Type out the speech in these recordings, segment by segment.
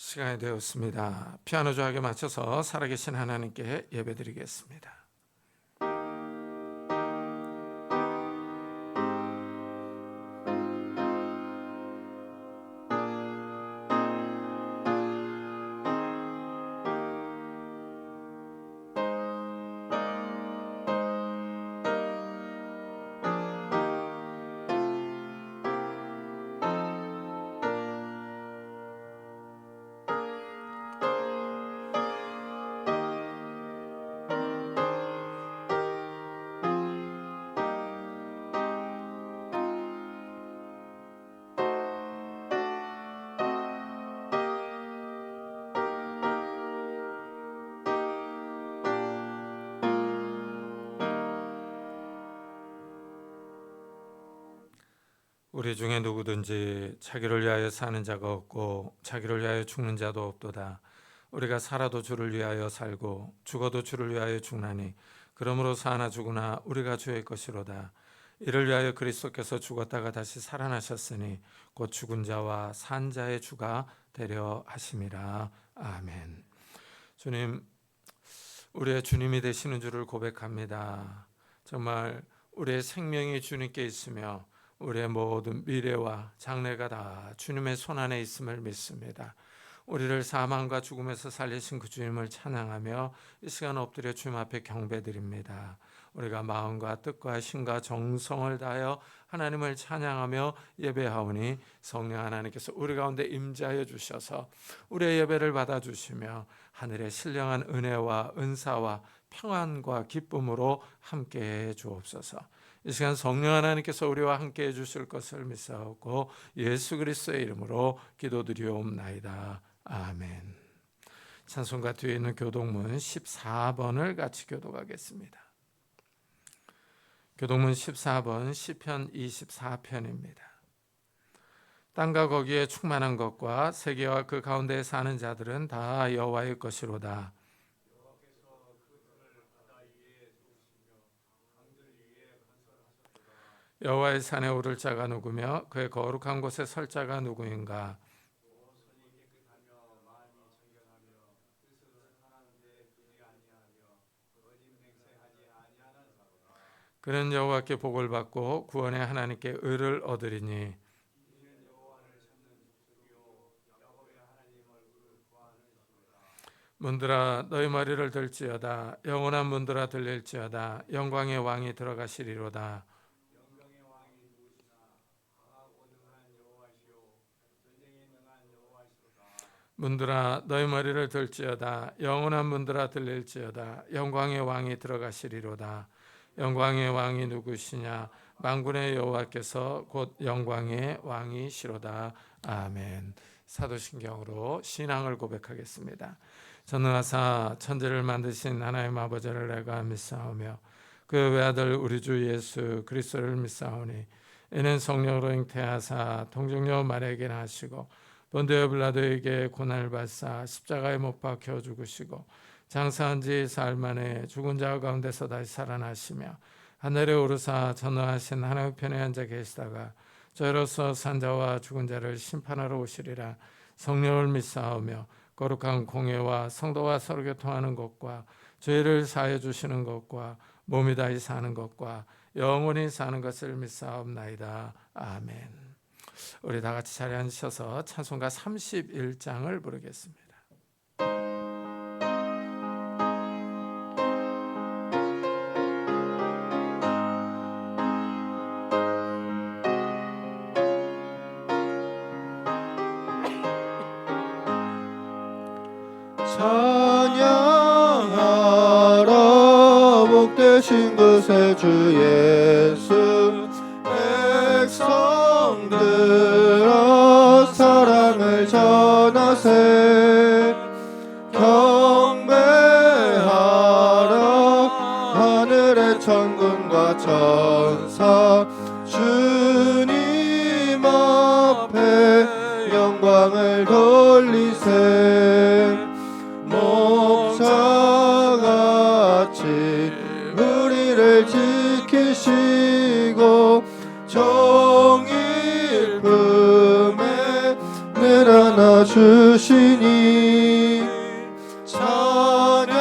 시간이 되었습니다. 피아노 조각에 맞춰서 살아계신 하나님께 예배드리겠습니다. 우리 중에 누구든지 자기를 위하여 사는 자가 없고 자기를 위하여 죽는 자도 없도다. 우리가 살아도 주를 위하여 살고 죽어도 주를 위하여 죽나니 그러므로 사나 죽으나 우리가 주의 것이로다. 이를 위하여 그리스도께서 죽었다가 다시 살아나셨으니 곧 죽은 자와 산 자의 주가 되려 하심이라. 아멘. 주님, 우리의 주님이 되시는 줄을 고백합니다. 정말 우리의 생명이 주님께 있으며 우리의 모든 미래와 장래가 다 주님의 손안에 있음을 믿습니다. 우리를 사망과 죽음에서 살리신 그 주님을 찬양하며 이 시간 엎드려 주님 앞에 경배드립니다. 우리가 마음과 뜻과 힘과 정성을 다하여 하나님을 찬양하며 예배하오니 성령 하나님께서 우리 가운데 임재하여 주셔서 우리의 예배를 받아주시며 하늘의 신령한 은혜와 은사와 평안과 기쁨으로 함께해 주옵소서. 이 시간 성령 하나님께서 우리와 함께 해주실 것을 믿사오고 예수 그리스도의 이름으로 기도드리옵나이다. 아멘. 찬송가 뒤에 있는 교동문 14번을 같이 교독하겠습니다. 교동문 14번 시편 24편입니다. 땅과 거기에 충만한 것과 세계와 그 가운데에 사는 자들은 다 여호와의 것이로다. 여호와의 산에 오를 자가 누구며 그의 거룩한 곳에 설 자가 누구인가? 그는 여호와께 복을 받고 구원의 하나님께 의를 얻으리니 문들아 너희 머리를 들지어다. 영원한 문들아 들릴지어다. 영광의 왕이 들어가시리로다. 문들아 너희 머리를 들지어다. 영원한 문들아 들릴지어다. 영광의 왕이 들어가시리로다. 영광의 왕이 누구시냐? 만군의 여호와께서 곧 영광의 왕이시로다. 아멘. 사도신경으로 신앙을 고백하겠습니다. 전능하사 천지를 만드신 하나님 아버지를 내가 믿사오며 그 외아들 우리 주 예수 그리스도를 믿사오니 이는 성령으로 잉태하사 동정녀 마리아에게 나시고 본디오 빌라도에게 고난을 받사 십자가에 못 박혀 죽으시고 장사한 지 사흘 만에 죽은 자 가운데서 다시 살아나시며 하늘에 오르사 전능하신 하나님 편에 앉아 계시다가 저희로서 산자와 죽은 자를 심판하러 오시리라. 성령을 믿사오며 거룩한 공예와 성도와 서로 교통하는 것과 죄를 사하여 주시는 것과 몸이 다시 사는 것과 영원히 사는 것을 믿사옵나이다. 아멘. 우리 다 같이 자리에 앉으셔서 찬송가 31장을 부르겠습니다. 찬양하라 복되신 그새 주 예수 백성들아 사랑을 전하세 경배하라 하늘의 천군과 천사 주님 앞에 영광을 돌리세 목자같이 우리를 지키시고 정의 품에 늘 안아주시 되시니 찬양하라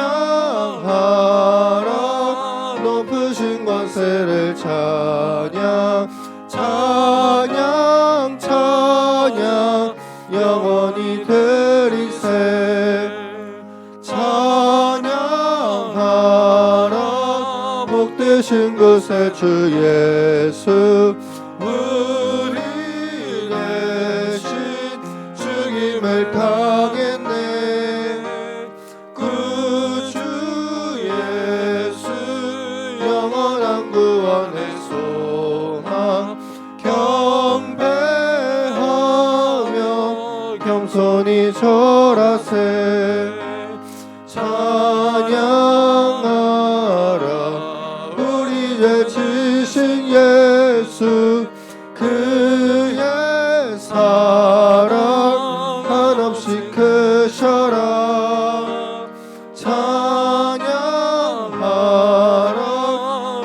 높으신 권세를 찬양 찬양 찬양 영원히 드리세 찬양하라 복되신 그새 주 예수 우리 대신 죽임을 당했네 구주 예수 영원한 구원의 소망 경배하며 겸손히 절하세 찬양하라 우리 죄 지신 예수 그의 사랑 한없이 크셔라 찬양하라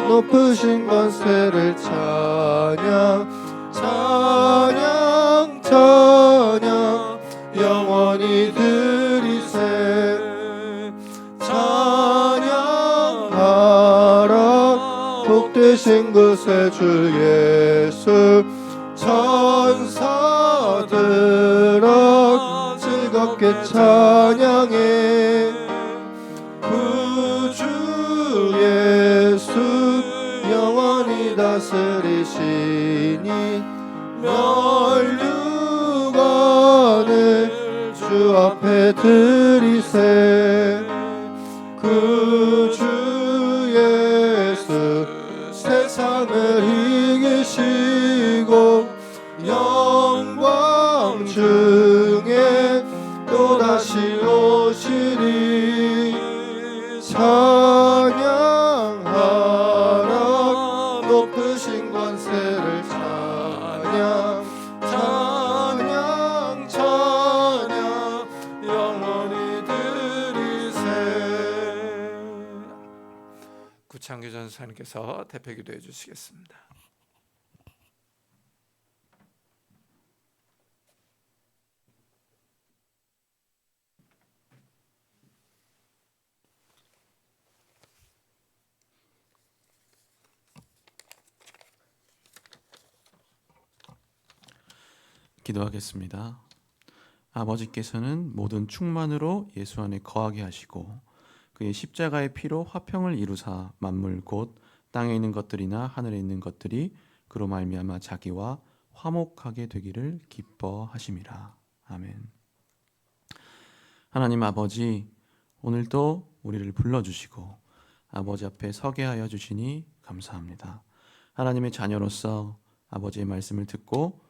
높으신 권세를 찬양 찬양 찬양 영원히 드리세 찬양하라 복되신 그새 주 예수 천사들아 즐겁게 찬양해 구주 예수 영원히 다스리시니 멸류관을 주 앞에 드리세 구주 예수 세상을 이기시고 영광 중에 또다시 오시리 찬양하라 높으신 권세를 찬양 찬양 찬양 영원히 드리세 구창규 전사님께서 대표 기도해 주시겠습니다. 기도하겠습니다. 아버지께서는 모든 충만으로 예수 안에 거하게 하시고 그의 십자가의 피로 화평을 이루사 만물 곧 땅에 있는 것들이나 하늘에 있는 것들이 그로 말미암아 자기와 화목하게 되기를 기뻐하심이라. 아멘. 하나님 아버지, 오늘도 우리를 불러주시고 아버지 앞에 서게 하여 주시니 감사합니다. 하나님의 자녀로서 아버지의 말씀을 듣고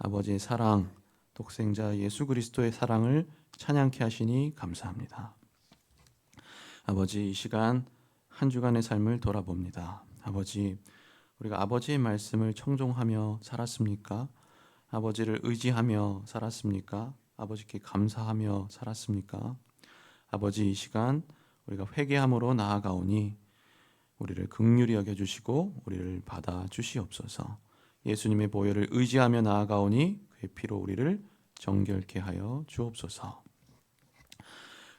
아버지의 사랑, 독생자 예수 그리스도의 사랑을 찬양케 하시니 감사합니다. 아버지, 이 시간 한 주간의 삶을 돌아봅니다. 아버지, 우리가 아버지의 말씀을 청종하며 살았습니까? 아버지를 의지하며 살았습니까? 아버지께 감사하며 살았습니까? 아버지, 이 시간 우리가 회개함으로 나아가오니 우리를 긍휼히 여겨주시고 우리를 받아 주시옵소서. 예수님의 보혈을 의지하며 나아가오니 그의 피로 우리를 정결케 하여 주옵소서.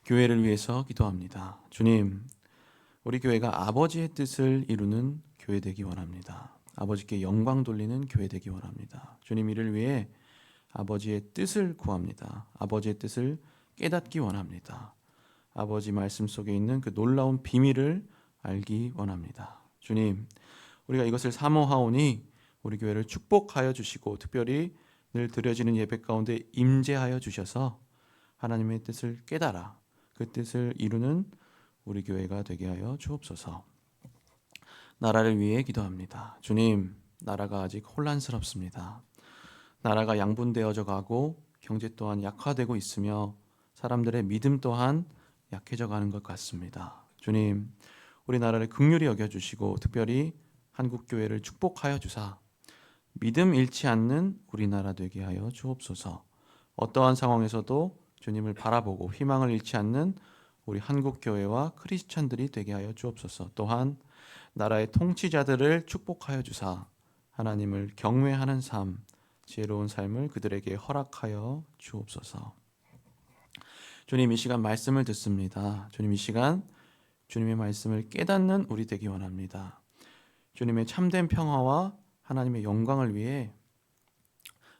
교회를 위해서 기도합니다. 주님, 우리 교회가 아버지의 뜻을 이루는 교회 되기 원합니다. 아버지께 영광 돌리는 교회 되기 원합니다. 주님, 이를 위해 아버지의 뜻을 구합니다. 아버지의 뜻을 깨닫기 원합니다. 아버지 말씀 속에 있는 그 놀라운 비밀을 알기 원합니다. 주님, 우리가 이것을 사모하오니 우리 교회를 축복하여 주시고 특별히 늘 드려지는 예배 가운데 임재하여 주셔서 하나님의 뜻을 깨달아 그 뜻을 이루는 우리 교회가 되게 하여 주옵소서. 나라를 위해 기도합니다. 주님, 나라가 아직 혼란스럽습니다. 나라가 양분되어져 가고 경제 또한 약화되고 있으며 사람들의 믿음 또한 약해져 가는 것 같습니다. 주님, 우리 나라를 긍휼히 여겨주시고 특별히 한국교회를 축복하여 주사 믿음 잃지 않는 우리나라 되게 하여 주옵소서. 어떠한 상황에서도 주님을 바라보고 희망을 잃지 않는 우리 한국교회와 크리스찬들이 되게 하여 주옵소서. 또한 나라의 통치자들을 축복하여 주사 하나님을 경외하는 삶, 지혜로운 삶을 그들에게 허락하여 주옵소서. 주님 이 시간 말씀을 듣습니다. 주님 이 시간 주님의 말씀을 깨닫는 우리 되기 원합니다. 주님의 참된 평화와 하나님의 영광을 위해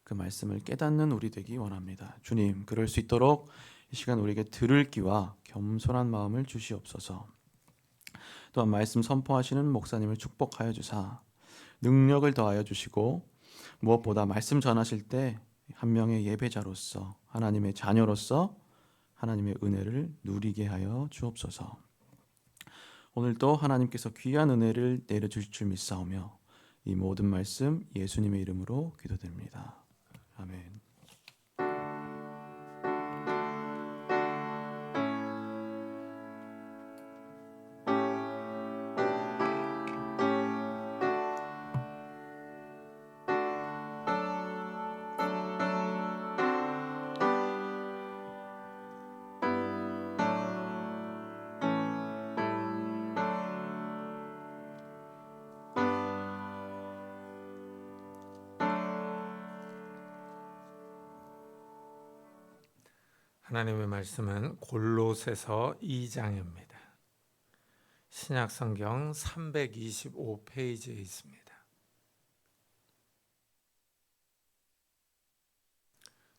그 말씀을 깨닫는 우리 되기 원합니다. 주님, 그럴 수 있도록 이 시간 우리에게 들을 귀와 겸손한 마음을 주시옵소서. 또한 말씀 선포하시는 목사님을 축복하여 주사 능력을 더하여 주시고, 무엇보다 말씀 전하실 때 한 명의 예배자로서, 하나님의 자녀로서 하나님의 은혜를 누리게 하여 주옵소서. 오늘도 하나님께서 귀한 은혜를 내려주실 줄 믿사오며 이 모든 말씀 예수님의 이름으로 기도드립니다. 아멘. 하나님의 말씀은 골로새서 2장입니다. 신약 성경 325페이지에 있습니다.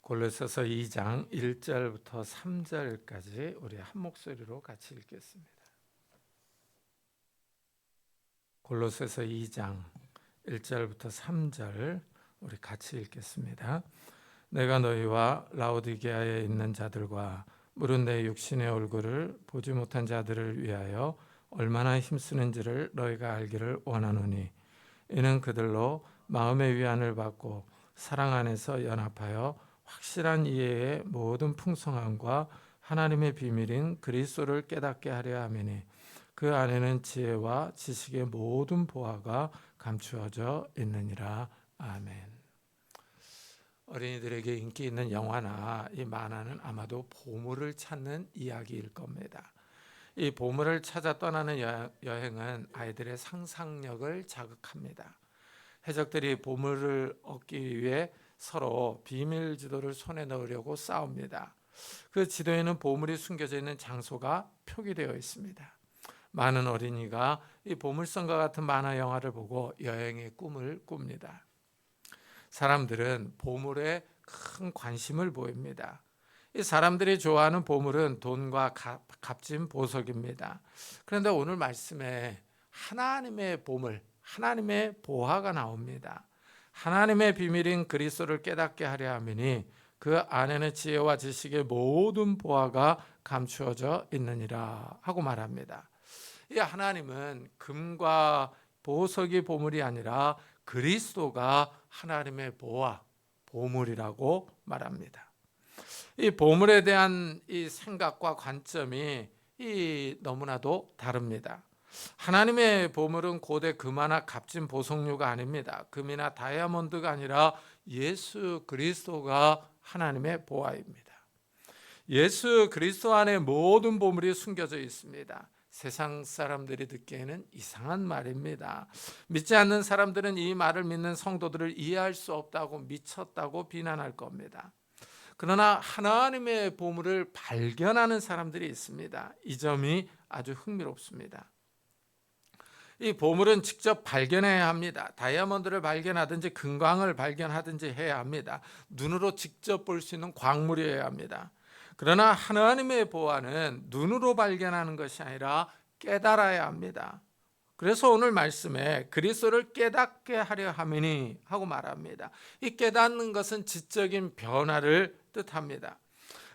골로새서 2장 1절부터 3절까지 우리 한 목소리로 같이 읽겠습니다. 골로새서 2장 1절부터 3절 우리 같이 읽겠습니다. 내가 너희와 라오디게아에 있는 자들과 물은 내 육신의 얼굴을 보지 못한 자들을 위하여 얼마나 힘쓰는지를 너희가 알기를 원하노니, 이는 그들로 마음의 위안을 받고 사랑 안에서 연합하여 확실한 이해의 모든 풍성함과 하나님의 비밀인 그리스도를 깨닫게 하려 함이니, 그 안에는 지혜와 지식의 모든 보화가 감추어져 있느니라. 아멘. 어린이들에게 인기 있는 영화나 이 만화는 아마도 보물을 찾는 이야기일 겁니다. 이 보물을 찾아 떠나는 여행은 아이들의 상상력을 자극합니다. 해적들이 보물을 얻기 위해 서로 비밀 지도를 손에 넣으려고 싸웁니다. 그 지도에는 보물이 숨겨져 있는 장소가 표기되어 있습니다. 많은 어린이가 이 보물선과 같은 만화 영화를 보고 여행의 꿈을 꿉니다. 사람들은 보물에 큰 관심을 보입니다. 이 사람들이 좋아하는 보물은 돈과 값진 보석입니다. 그런데 오늘 말씀에 하나님의 보물, 하나님의 보화가 나옵니다. 하나님의 비밀인 그리스도를 깨닫게 하려 함이니 그 안에는 지혜와 지식의 모든 보화가 감추어져 있느니라 하고 말합니다. 이 하나님은 금과 보석이 보물이 아니라 그리스도가 하나님의 보화, 보물이라고 말합니다. 이 보물에 대한 이 생각과 관점이 너무나도 다릅니다. 하나님의 보물은 고대 금화나 값진 보석류가 아닙니다. 금이나 다이아몬드가 아니라 예수 그리스도가 하나님의 보화입니다. 예수 그리스도 안에 모든 보물이 숨겨져 있습니다. 세상 사람들이 듣기에는 이상한 말입니다. 믿지 않는 사람들은 이 말을 믿는 성도들을 이해할 수 없다고, 미쳤다고 비난할 겁니다. 그러나 하나님의 보물을 발견하는 사람들이 있습니다. 이 점이 아주 흥미롭습니다. 이 보물은 직접 발견해야 합니다. 다이아몬드를 발견하든지 금광을 발견하든지 해야 합니다. 눈으로 직접 볼 수 있는 광물이어야 합니다. 그러나 하나님의 보화는 눈으로 발견하는 것이 아니라 깨달아야 합니다. 그래서 오늘 말씀에 그리스도를 깨닫게 하려 함이니 하고 말합니다. 이 깨닫는 것은 지적인 변화를 뜻합니다.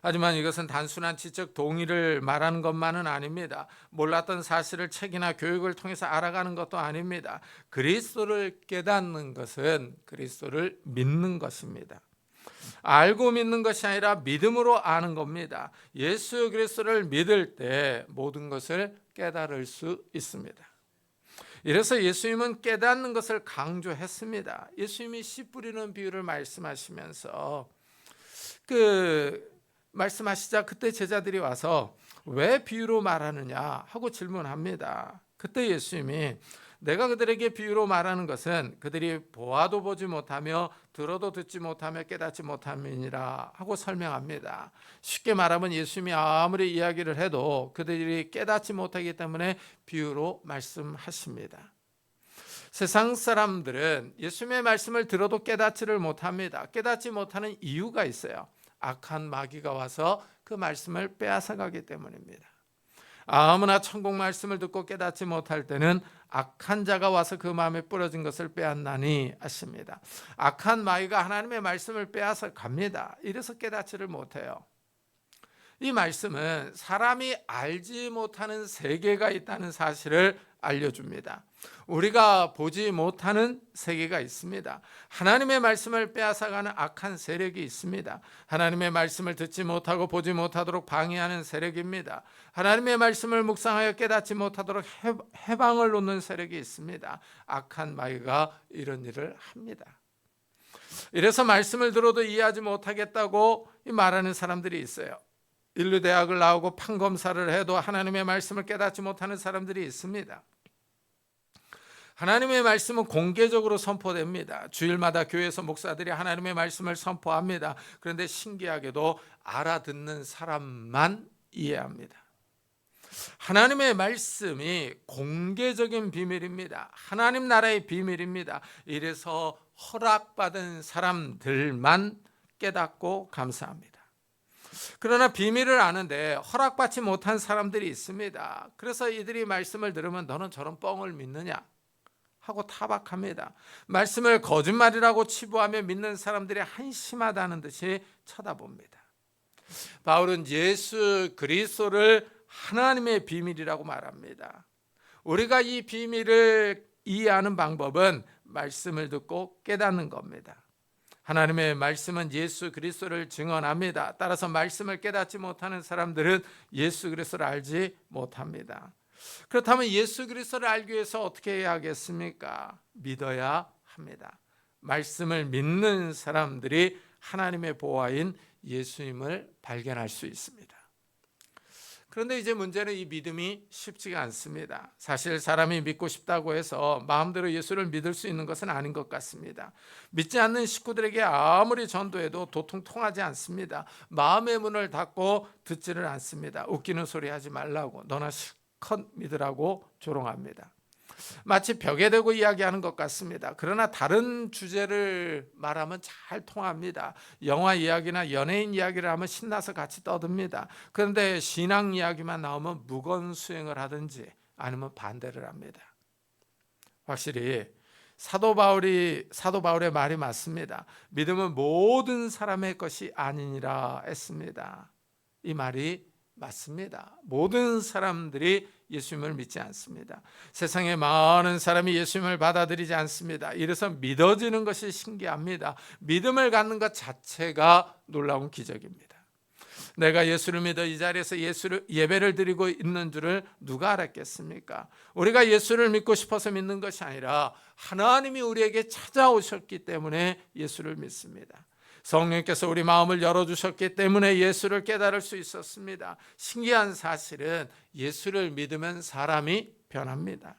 하지만 이것은 단순한 지적 동의를 말하는 것만은 아닙니다. 몰랐던 사실을 책이나 교육을 통해서 알아가는 것도 아닙니다. 그리스도를 깨닫는 것은 그리스도를 믿는 것입니다. 알고 믿는 것이 아니라 믿음으로 아는 겁니다. 예수 그리스도를 믿을 때 모든 것을 깨달을 수 있습니다. 이래서 예수님은 깨닫는 것을 강조했습니다. 예수님이 씨 뿌리는 비유를 말씀하시면서 말씀하시자 그때 제자들이 와서 왜 비유로 말하느냐 하고 질문합니다. 그때 예수님이 내가 그들에게 비유로 말하는 것은 그들이 보아도 보지 못하며 들어도 듣지 못하며 깨닫지 못함이니라 하고 설명합니다. 쉽게 말하면 예수님이 아무리 이야기를 해도 그들이 깨닫지 못하기 때문에 비유로 말씀하십니다. 세상 사람들은 예수님의 말씀을 들어도 깨닫지를 못합니다. 깨닫지 못하는 이유가 있어요. 악한 마귀가 와서 그 말씀을 빼앗아가기 때문입니다. 아무나 천국 말씀을 듣고 깨닫지 못할 때는 악한 자가 와서 그 마음에 뿌려진 것을 빼앗나니 하십니다. 악한 마귀가 하나님의 말씀을 빼앗아 갑니다. 이래서 깨닫지를 못해요. 이 말씀은 사람이 알지 못하는 세계가 있다는 사실을 알려줍니다. 우리가 보지 못하는 세계가 있습니다. 하나님의 말씀을 빼앗아가는 악한 세력이 있습니다. 하나님의 말씀을 듣지 못하고 보지 못하도록 방해하는 세력입니다. 하나님의 말씀을 묵상하여 깨닫지 못하도록 해방을 놓는 세력이 있습니다. 악한 마귀가 이런 일을 합니다. 이래서 말씀을 들어도 이해하지 못하겠다고 말하는 사람들이 있어요. 인류대학을 나오고 판검사를 해도 하나님의 말씀을 깨닫지 못하는 사람들이 있습니다. 하나님의 말씀은 공개적으로 선포됩니다. 주일마다 교회에서 목사들이 하나님의 말씀을 선포합니다. 그런데 신기하게도 알아듣는 사람만 이해합니다. 하나님의 말씀이 공개적인 비밀입니다. 하나님 나라의 비밀입니다. 이래서 허락받은 사람들만 깨닫고 감사합니다. 그러나 비밀을 아는데 허락받지 못한 사람들이 있습니다. 그래서 이들이 말씀을 들으면 너는 저런 뻥을 믿느냐 하고 타박합니다. 말씀을 거짓말이라고 치부하며 믿는 사람들이 한심하다는 듯이 쳐다봅니다. 바울은 예수 그리스도를 하나님의 비밀이라고 말합니다. 우리가 이 비밀을 이해하는 방법은 말씀을 듣고 깨닫는 겁니다. 하나님의 말씀은 예수 그리스도를 증언합니다. 따라서 말씀을 깨닫지 못하는 사람들은 예수 그리스도를 알지 못합니다. 그렇다면 예수 그리스도를 알기 위해서 어떻게 해야 하겠습니까? 믿어야 합니다. 말씀을 믿는 사람들이 하나님의 보화인 예수님을 발견할 수 있습니다. 그런데 이제 문제는 이 믿음이 쉽지가 않습니다. 사실 사람이 믿고 싶다고 해서 마음대로 예수를 믿을 수 있는 것은 아닌 것 같습니다. 믿지 않는 식구들에게 아무리 전도해도 도통 통하지 않습니다. 마음의 문을 닫고 듣지를 않습니다. 웃기는 소리 하지 말라고, 너나 실컷 믿으라고 조롱합니다. 마치 벽에 대고 이야기하는 것 같습니다. 그러나 다른 주제를 말하면 잘 통합니다. 영화 이야기나 연예인 이야기를 하면 신나서 같이 떠듭니다. 그런데 신앙 이야기만 나오면 무건수행을 하든지 아니면 반대를 합니다. 확실히 사도 바울의 말이 맞습니다. 믿음은 모든 사람의 것이 아니니라 했습니다. 이 말이 맞습니다. 모든 사람들이 예수님을 믿지 않습니다. 세상에 많은 사람이 예수님을 받아들이지 않습니다. 이래서 믿어지는 것이 신기합니다. 믿음을 갖는 것 자체가 놀라운 기적입니다. 내가 예수를 믿어 이 자리에서 예배를 드리고 있는 줄을 누가 알았겠습니까? 우리가 예수를 믿고 싶어서 믿는 것이 아니라 하나님이 우리에게 찾아오셨기 때문에 예수를 믿습니다. 성령께서 우리 마음을 열어주셨기 때문에 예수를 깨달을 수 있었습니다. 신기한 사실은 예수를 믿으면 사람이 변합니다.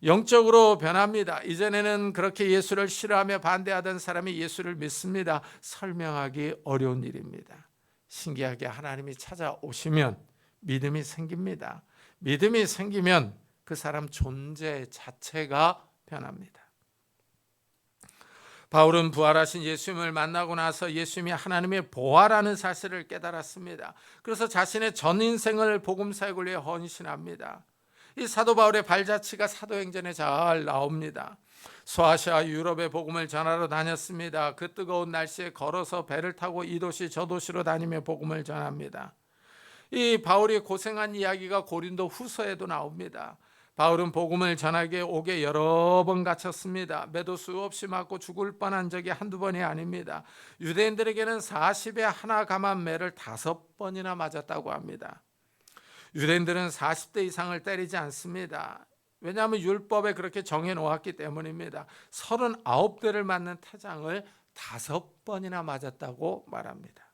영적으로 변합니다. 이전에는 그렇게 예수를 싫어하며 반대하던 사람이 예수를 믿습니다. 설명하기 어려운 일입니다. 신기하게 하나님이 찾아오시면 믿음이 생깁니다. 믿음이 생기면 그 사람 존재 자체가 변합니다. 바울은 부활하신 예수님을 만나고 나서 예수님이 하나님의 보화라는 사실을 깨달았습니다. 그래서 자신의 전 인생을 복음 사역을 위해 헌신합니다. 이 사도 바울의 발자취가 사도행전에 잘 나옵니다. 소아시아 유럽의 복음을 전하러 다녔습니다. 그 뜨거운 날씨에 걸어서 배를 타고 이 도시 저 도시로 다니며 복음을 전합니다. 이 바울이 고생한 이야기가 고린도 후서에도 나옵니다. 바울은 복음을 전하기에 옥에 여러 번 갇혔습니다. 매도 수없이 맞고 죽을 뻔한 적이 한두 번이 아닙니다. 유대인들에게는 40에 하나 감한 매를 5번이나 맞았다고 합니다. 유대인들은 40대 이상을 때리지 않습니다. 왜냐하면 율법에 그렇게 정해놓았기 때문입니다. 39대를 맞는 태장을 5번이나 맞았다고 말합니다.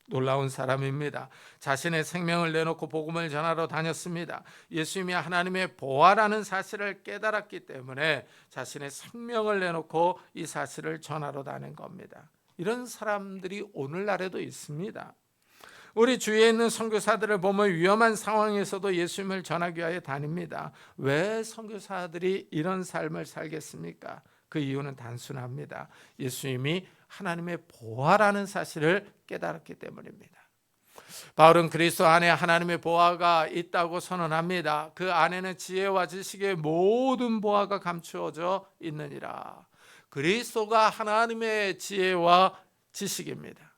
놀라운 사람입니다. 자신의 생명을 내놓고 복음을 전하러 다녔습니다. 예수님이 하나님의 보화라는 사실을 깨달았기 때문에 자신의 생명을 내놓고 이 사실을 전하러 다닌 겁니다. 이런 사람들이 오늘날에도 있습니다. 우리 주위에 있는 선교사들을 보면 위험한 상황에서도 예수님을 전하기 위하여 다닙니다. 왜 선교사들이 이런 삶을 살겠습니까? 그 이유는 단순합니다. 예수님이 하나님의 보화라는 사실을 깨달았기 때문입니다. 바울은 그리스도 안에 하나님의 보화가 있다고 선언합니다. 그 안에는 지혜와 지식의 모든 보화가 감추어져 있느니라. 그리스도가 하나님의 지혜와 지식입니다.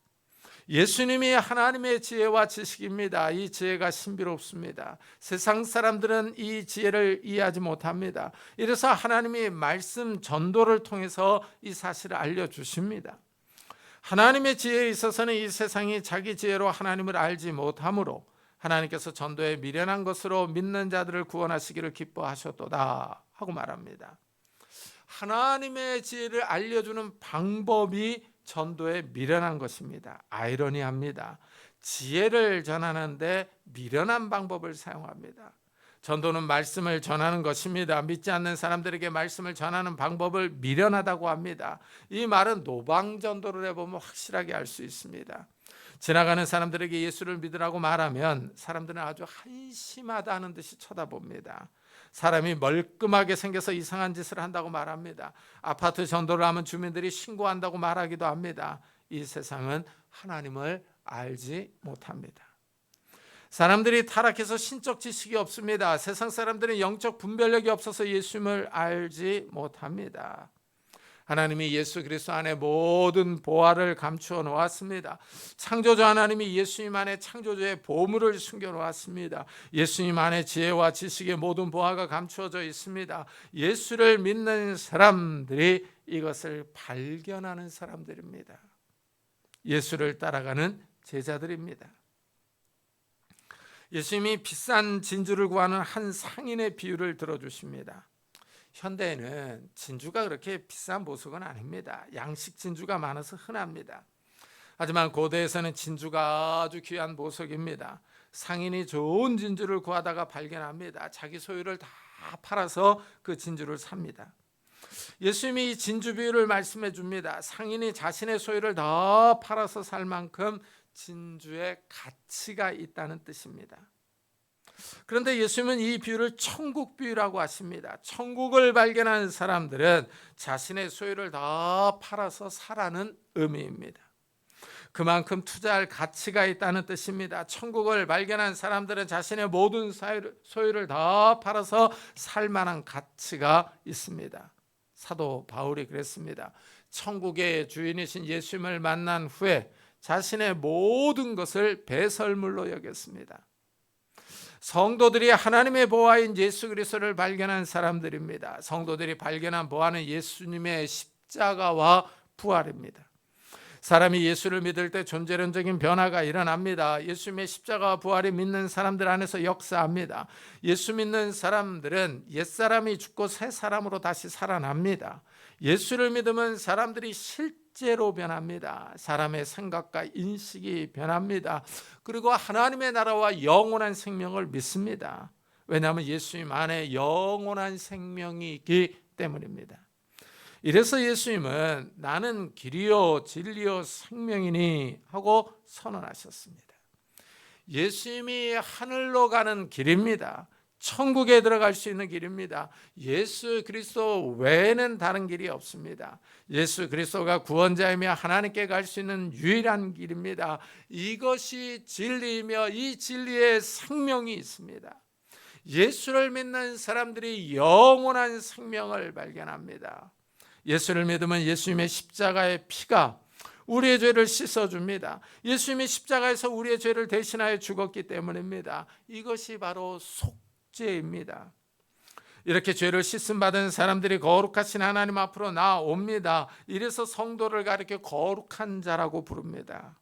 예수님이 하나님의 지혜와 지식입니다. 이 지혜가 신비롭습니다. 세상 사람들은 이 지혜를 이해하지 못합니다. 이래서 하나님이 말씀 전도를 통해서 이 사실을 알려주십니다. 하나님의 지혜에 있어서는 이 세상이 자기 지혜로 하나님을 알지 못하므로 하나님께서 전도에 미련한 것으로 믿는 자들을 구원하시기를 기뻐하셨도다 하고 말합니다. 하나님의 지혜를 알려주는 방법이 전도에 미련한 것입니다. 아이러니합니다. 지혜를 전하는데 미련한 방법을 사용합니다. 전도는 말씀을 전하는 것입니다. 믿지 않는 사람들에게 말씀을 전하는 방법을 미련하다고 합니다. 이 말은 노방전도를 해보면 확실하게 알 수 있습니다. 지나가는 사람들에게 예수를 믿으라고 말하면 사람들은 아주 한심하다는 듯이 쳐다봅니다. 사람이 멀끔하게 생겨서 이상한 짓을 한다고 말합니다. 아파트 전도를 하면 주민들이 신고한다고 말하기도 합니다. 이 세상은 하나님을 알지 못합니다. 사람들이 타락해서 신적 지식이 없습니다. 세상 사람들은 영적 분별력이 없어서 예수님을 알지 못합니다. 하나님이 예수 그리스도 안에 모든 보화를 감추어 놓았습니다. 창조주 하나님이 예수님 안에 창조주의 보물을 숨겨 놓았습니다. 예수님 안에 지혜와 지식의 모든 보화가 감추어져 있습니다. 예수를 믿는 사람들이 이것을 발견하는 사람들입니다. 예수를 따라가는 제자들입니다. 예수님이 비싼 진주를 구하는 한 상인의 비유를 들어주십니다. 현대에는 진주가 그렇게 비싼 보석은 아닙니다. 양식 진주가 많아서 흔합니다. 하지만 고대에서는 진주가 아주 귀한 보석입니다. 상인이 좋은 진주를 구하다가 발견합니다. 자기 소유를 다 팔아서 그 진주를 삽니다. 예수님이 이 진주 비유를 말씀해 줍니다. 상인이 자신의 소유를 다 팔아서 살 만큼 진주의 가치가 있다는 뜻입니다. 그런데 예수님은 이 비유를 천국 비유라고 하십니다. 천국을 발견한 사람들은 자신의 소유를 다 팔아서 사라는 의미입니다. 그만큼 투자할 가치가 있다는 뜻입니다. 천국을 발견한 사람들은 자신의 모든 소유를 다 팔아서 살 만한 가치가 있습니다. 사도 바울이 그랬습니다. 천국의 주인이신 예수님을 만난 후에 자신의 모든 것을 배설물로 여겼습니다. 성도들이 하나님의 보화인 예수 그리스도를 발견한 사람들입니다. 성도들이 발견한 보화는 예수님의 십자가와 부활입니다. 사람이 예수를 믿을 때 존재론적인 변화가 일어납니다. 예수님의 십자가와 부활이 믿는 사람들 안에서 역사합니다. 예수 믿는 사람들은 옛사람이 죽고 새 사람으로 다시 살아납니다. 예수를 믿으면 사람들이 실제로 변합니다. 사람의 생각과 인식이 변합니다. 그리고 하나님의 나라와 영원한 생명을 믿습니다. 왜냐하면 예수님 안에 영원한 생명이 있기 때문입니다. 이래서 예수님은 나는 길이요 진리요 생명이니 하고 선언하셨습니다. 예수님이 하늘로 가는 길입니다. 천국에 들어갈 수 있는 길입니다. 예수 그리스도 외에는 다른 길이 없습니다. 예수 그리스도가 구원자이며 하나님께 갈 수 있는 유일한 길입니다. 이것이 진리이며 이 진리에 생명이 있습니다. 예수를 믿는 사람들이 영원한 생명을 발견합니다. 예수를 믿으면 예수님의 십자가의 피가 우리의 죄를 씻어줍니다. 예수님이 십자가에서 우리의 죄를 대신하여 죽었기 때문입니다. 이것이 바로 속죄입니다. 이렇게 죄를 씻음받은 사람들이 거룩하신 하나님 앞으로 나옵니다. 이래서 성도를 가리켜 거룩한 자라고 부릅니다.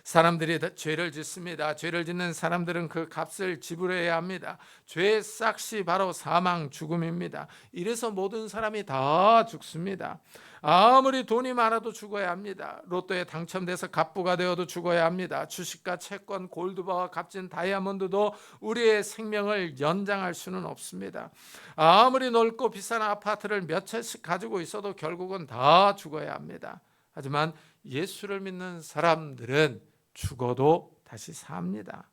사람들이 죄를 짓습니다. 죄를 짓는 사람들은 그 값을 지불해야 합니다. 죄의 싹이 바로 사망, 죽음입니다. 이래서 모든 사람이 다 죽습니다. 아무리 돈이 많아도 죽어야 합니다. 로또에 당첨돼서 갑부가 되어도 죽어야 합니다. 주식과 채권, 골드바와 값진 다이아몬드도 우리의 생명을 연장할 수는 없습니다. 아무리 넓고 비싼 아파트를 몇 채씩 가지고 있어도 결국은 다 죽어야 합니다. 하지만 예수를 믿는 사람들은 죽어도 다시 삽니다.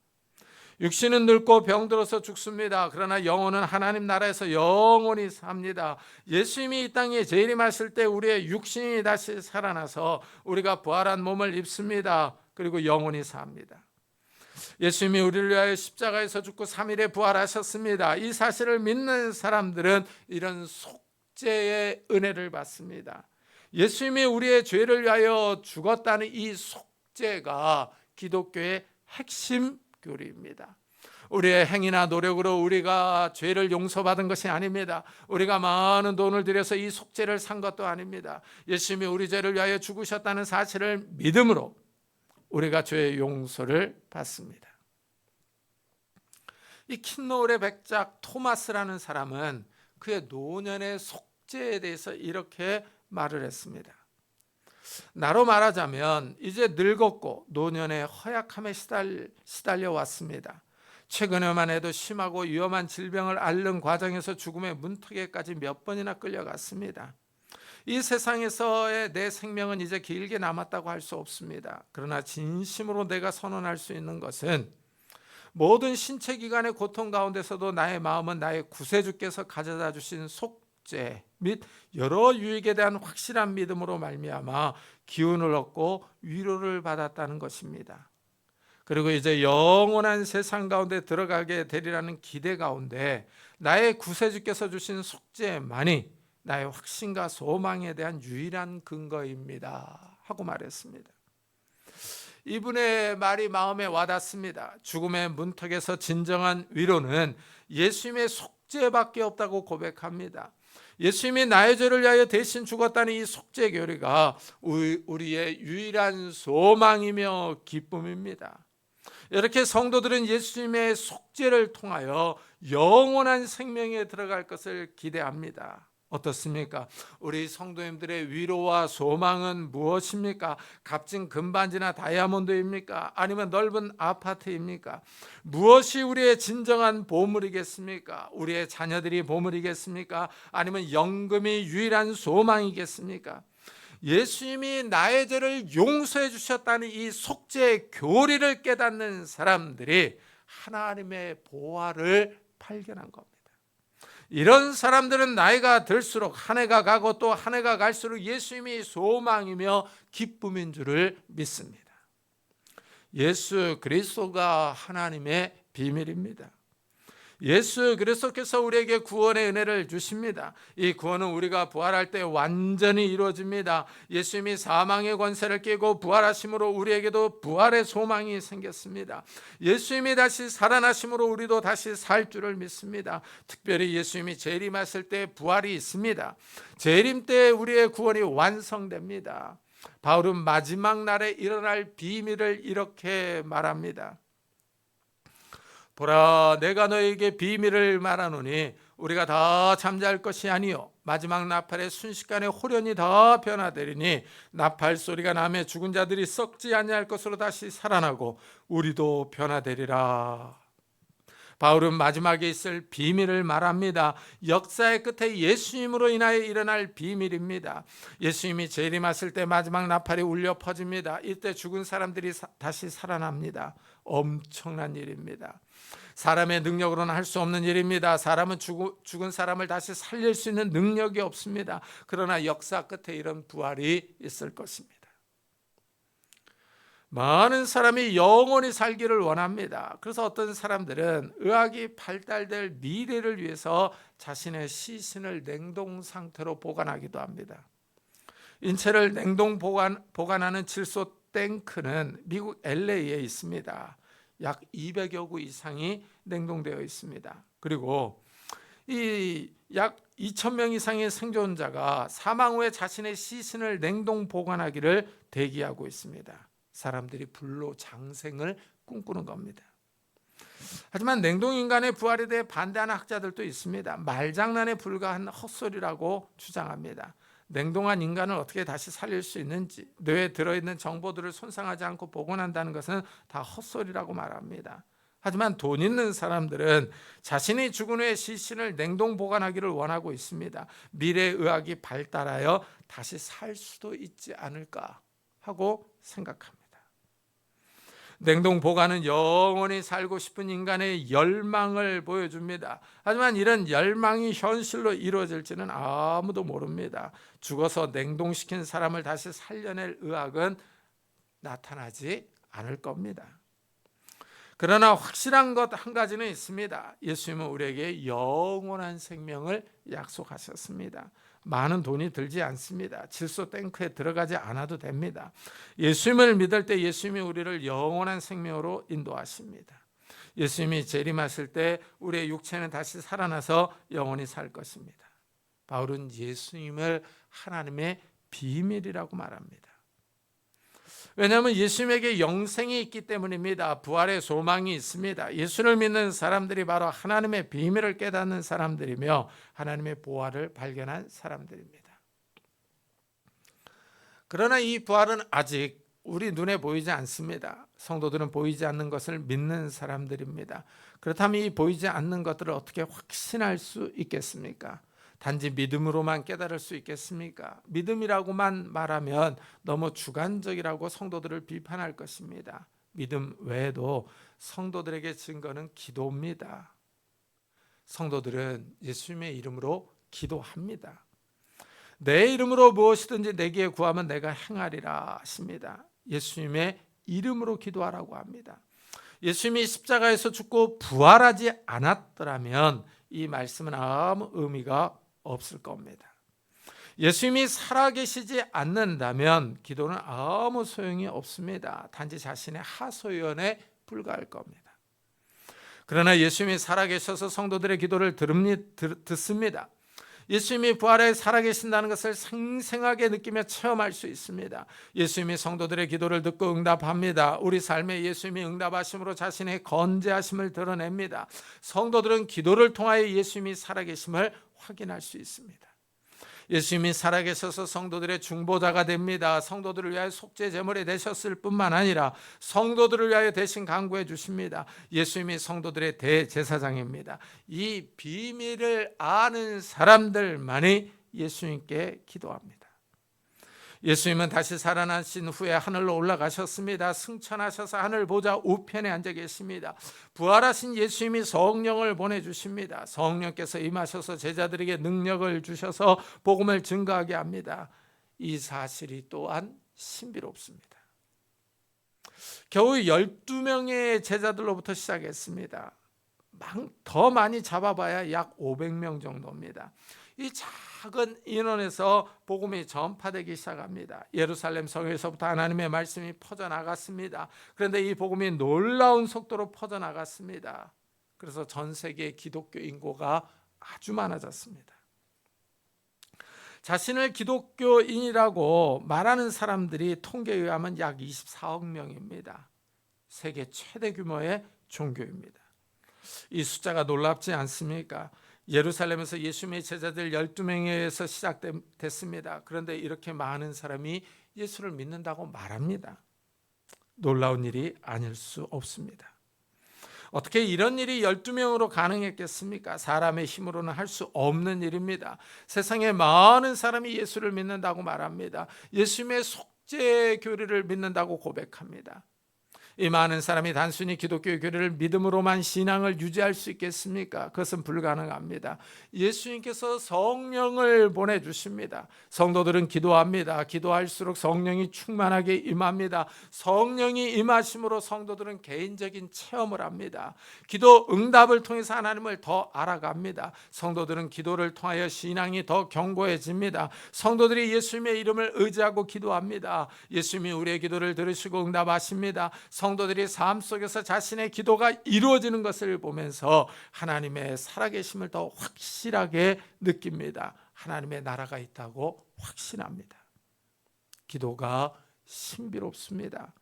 육신은 늙고 병들어서 죽습니다. 그러나 영혼은 하나님 나라에서 영원히 삽니다. 예수님이 이 땅에 재림하실 때 우리의 육신이 다시 살아나서 우리가 부활한 몸을 입습니다. 그리고 영원히 삽니다. 예수님이 우리를 위하여 십자가에서 죽고 3일에 부활하셨습니다. 이 사실을 믿는 사람들은 이런 속죄의 은혜를 받습니다. 예수님이 우리의 죄를 위하여 죽었다는 이 속죄가 기독교의 핵심 교리입니다. 우리의 행위나 노력으로 우리가 죄를 용서받은 것이 아닙니다. 우리가 많은 돈을 들여서 이 속죄를 산 것도 아닙니다. 예수님이 우리 죄를 위하여 죽으셨다는 사실을 믿음으로 우리가 죄의 용서를 받습니다. 이 킨노울의 백작 토마스라는 사람은 그의 노년의 속죄에 대해서 이렇게 말을 했습니다. 나로 말하자면 이제 늙었고 노년의 허약함에 시달려 왔습니다. 최근에만 해도 심하고 위험한 질병을 앓는 과정에서 죽음의 문턱에까지 몇 번이나 끌려갔습니다. 이 세상에서의 내 생명은 이제 길게 남았다고 할 수 없습니다. 그러나 진심으로 내가 선언할 수 있는 것은 모든 신체 기관의 고통 가운데서도 나의 마음은 나의 구세주께서 가져다 주신 속죄 및 여러 유익에 대한 확실한 믿음으로 말미암아 기운을 얻고 위로를 받았다는 것입니다. 그리고 이제 영원한 세상 가운데 들어가게 되리라는 기대 가운데 나의 구세주께서 주신 속죄만이 나의 확신과 소망에 대한 유일한 근거입니다 하고 말했습니다. 이분의 말이 마음에 와닿습니다. 죽음의 문턱에서 진정한 위로는 예수님의 속죄밖에 없다고 고백합니다. 예수님이 나의 죄를 위하여 대신 죽었다는 이 속죄 교리가 우리의 유일한 소망이며 기쁨입니다. 이렇게 성도들은 예수님의 속죄를 통하여 영원한 생명에 들어갈 것을 기대합니다. 어떻습니까? 우리 성도님들의 위로와 소망은 무엇입니까? 값진 금반지나 다이아몬드입니까? 아니면 넓은 아파트입니까? 무엇이 우리의 진정한 보물이겠습니까? 우리의 자녀들이 보물이겠습니까? 아니면 연금이 유일한 소망이겠습니까? 예수님이 나의 죄를 용서해 주셨다는 이 속죄의 교리를 깨닫는 사람들이 하나님의 보화를 발견한 겁니다. 이런 사람들은 나이가 들수록 한 해가 가고 또 한 해가 갈수록 예수님이 소망이며 기쁨인 줄을 믿습니다. 예수 그리스도가 하나님의 비밀입니다. 예수 그리스도께서 우리에게 구원의 은혜를 주십니다. 이 구원은 우리가 부활할 때 완전히 이루어집니다. 예수님이 사망의 권세를 깨고 부활하심으로 우리에게도 부활의 소망이 생겼습니다. 예수님이 다시 살아나심으로 우리도 다시 살 줄을 믿습니다. 특별히 예수님이 재림하실 때 부활이 있습니다. 재림 때 우리의 구원이 완성됩니다. 바울은 마지막 날에 일어날 비밀을 이렇게 말합니다. 보라, 내가 너에게 비밀을 말하노니 우리가 다 잠잘 것이 아니요 마지막 나팔의 순식간에 호련히 다 변화되리니 나팔 소리가 나며 죽은 자들이 썩지 아니할 것으로 다시 살아나고 우리도 변화되리라. 바울은 마지막에 있을 비밀을 말합니다. 역사의 끝에 예수님으로 인하여 일어날 비밀입니다. 예수님이 재림하실 때 마지막 나팔이 울려 퍼집니다. 이때 죽은 사람들이 다시 살아납니다. 엄청난 일입니다. 사람의 능력으로는 할 수 없는 일입니다. 사람은 죽은 사람을 다시 살릴 수 있는 능력이 없습니다. 그러나 역사 끝에 이런 부활이 있을 것입니다. 많은 사람이 영원히 살기를 원합니다. 그래서 어떤 사람들은 의학이 발달될 미래를 위해서 자신의 시신을 냉동 상태로 보관하기도 합니다. 인체를 냉동 보관하는 질소 탱크는 미국 LA에 있습니다. 약 200여 구 이상이 냉동되어 있습니다. 그리고 이 약 2,000명 이상의 생존자가 사망 후에 자신의 시신을 냉동 보관하기를 대기하고 있습니다. 사람들이 불로 장생을 꿈꾸는 겁니다. 하지만 냉동인간의 부활에 대해 반대하는 학자들도 있습니다. 말장난에 불과한 헛소리라고 주장합니다. 냉동한 인간을 어떻게 다시 살릴 수 있는지, 뇌에 들어있는 정보들을 손상하지 않고 복원한다는 것은 다 헛소리라고 말합니다. 하지만 돈 있는 사람들은 자신이 죽은 후에 시신을 냉동 보관하기를 원하고 있습니다. 미래의학이 발달하여 다시 살 수도 있지 않을까 하고 생각합니다. 냉동 보관은 영원히 살고 싶은 인간의 열망을 보여줍니다. 하지만 이런 열망이 현실로 이루어질지는 아무도 모릅니다. 죽어서 냉동시킨 사람을 다시 살려낼 의학은 나타나지 않을 겁니다. 그러나 확실한 것 한 가지는 있습니다. 예수님은 우리에게 영원한 생명을 약속하셨습니다. 많은 돈이 들지 않습니다. 질소 탱크에 들어가지 않아도 됩니다. 예수님을 믿을 때 예수님이 우리를 영원한 생명으로 인도하십니다. 예수님이 재림하실 때 우리의 육체는 다시 살아나서 영원히 살 것입니다. 바울은 예수님을 하나님의 비밀이라고 말합니다. 왜냐하면 예수님에게 영생이 있기 때문입니다. 부활의 소망이 있습니다. 예수를 믿는 사람들이 바로 하나님의 비밀을 깨닫는 사람들이며 하나님의 보화를 발견한 사람들입니다. 그러나 이 부활은 아직 우리 눈에 보이지 않습니다. 성도들은 보이지 않는 것을 믿는 사람들입니다. 그렇다면 이 보이지 않는 것들을 어떻게 확신할 수 있겠습니까? 단지 믿음으로만 깨달을 수 있겠습니까? 믿음이라고만 말하면 너무 주관적이라고 성도들을 비판할 것입니다. 믿음 외에도 성도들에게 증거는 기도입니다. 성도들은 예수님의 이름으로 기도합니다. 내 이름으로 무엇이든지 내게 구하면 내가 행하리라 하십니다. 예수님의 이름으로 기도하라고 합니다. 예수님이 십자가에서 죽고 부활하지 않았더라면 이 말씀은 아무 의미가 없을 겁니다. 예수님이 살아계시지 않는다면 기도는 아무 소용이 없습니다. 단지 자신의 하소연에 불과할 겁니다. 그러나 예수님이 살아계셔서 성도들의 기도를 듣습니다. 예수님이 부활해 살아계신다는 것을 생생하게 느끼며 체험할 수 있습니다. 예수님이 성도들의 기도를 듣고 응답합니다. 우리 삶에 예수님이 응답하심으로 자신의 건재하심을 드러냅니다. 성도들은 기도를 통하여 예수님이 살아계심을 확인할 수 있습니다. 예수님이 살아계셔서 성도들의 중보자가 됩니다. 성도들을 위하여 속죄 제물이 되셨을 뿐만 아니라 성도들을 위하여 대신 간구해 주십니다. 예수님이 성도들의 대제사장입니다. 이 비밀을 아는 사람들만이 예수님께 기도합니다. 예수님은 다시 살아나신 후에 하늘로 올라가셨습니다. 승천하셔서 하늘 보좌 우편에 앉아 계십니다. 부활하신 예수님이 성령을 보내주십니다. 성령께서 임하셔서 제자들에게 능력을 주셔서 복음을 증거하게 합니다. 이 사실이 또한 신비롭습니다. 겨우 12명의 제자들로부터 시작했습니다. 더 많이 잡아봐야 약 500명 정도입니다. 이 작은 인원에서 복음이 전파되기 시작합니다. 예루살렘 성에서부터 하나님의 말씀이 퍼져나갔습니다. 그런데 이 복음이 놀라운 속도로 퍼져나갔습니다. 그래서 전 세계 기독교 인구가 아주 많아졌습니다. 자신을 기독교인이라고 말하는 사람들이 통계에 의하면 약 24억 명입니다. 세계 최대 규모의 종교입니다. 이 숫자가 놀랍지 않습니까? 예루살렘에서 예수님의 제자들 12명에 의해서 시작됐습니다. 그런데 이렇게 많은 사람이 예수를 믿는다고 말합니다. 놀라운 일이 아닐 수 없습니다. 어떻게 이런 일이 12명으로 가능했겠습니까? 사람의 힘으로는 할 수 없는 일입니다. 세상에 많은 사람이 예수를 믿는다고 말합니다. 예수님의 속죄 교리를 믿는다고 고백합니다. 이 많은 사람이 단순히 기독교의 교리를 믿음으로만 신앙을 유지할 수 있겠습니까? 그것은 불가능합니다. 예수님께서 성령을 보내주십니다. 성도들은 기도합니다. 기도할수록 성령이 충만하게 임합니다. 성령이 임하심으로 성도들은 개인적인 체험을 합니다. 기도 응답을 통해서 하나님을 더 알아갑니다. 성도들은 기도를 통하여 신앙이 더 견고해집니다. 성도들이 예수님의 이름을 의지하고 기도합니다. 예수님이 우리의 기도를 들으시고 응답하십니다. 성도들이 삶 속에서 자신의 기도가 이루어지는 것을 보면서 하나님의 살아계심을 더 확실하게 느낍니다. 하나님의 나라가 있다고 확신합니다. 기도가 신비롭습니다.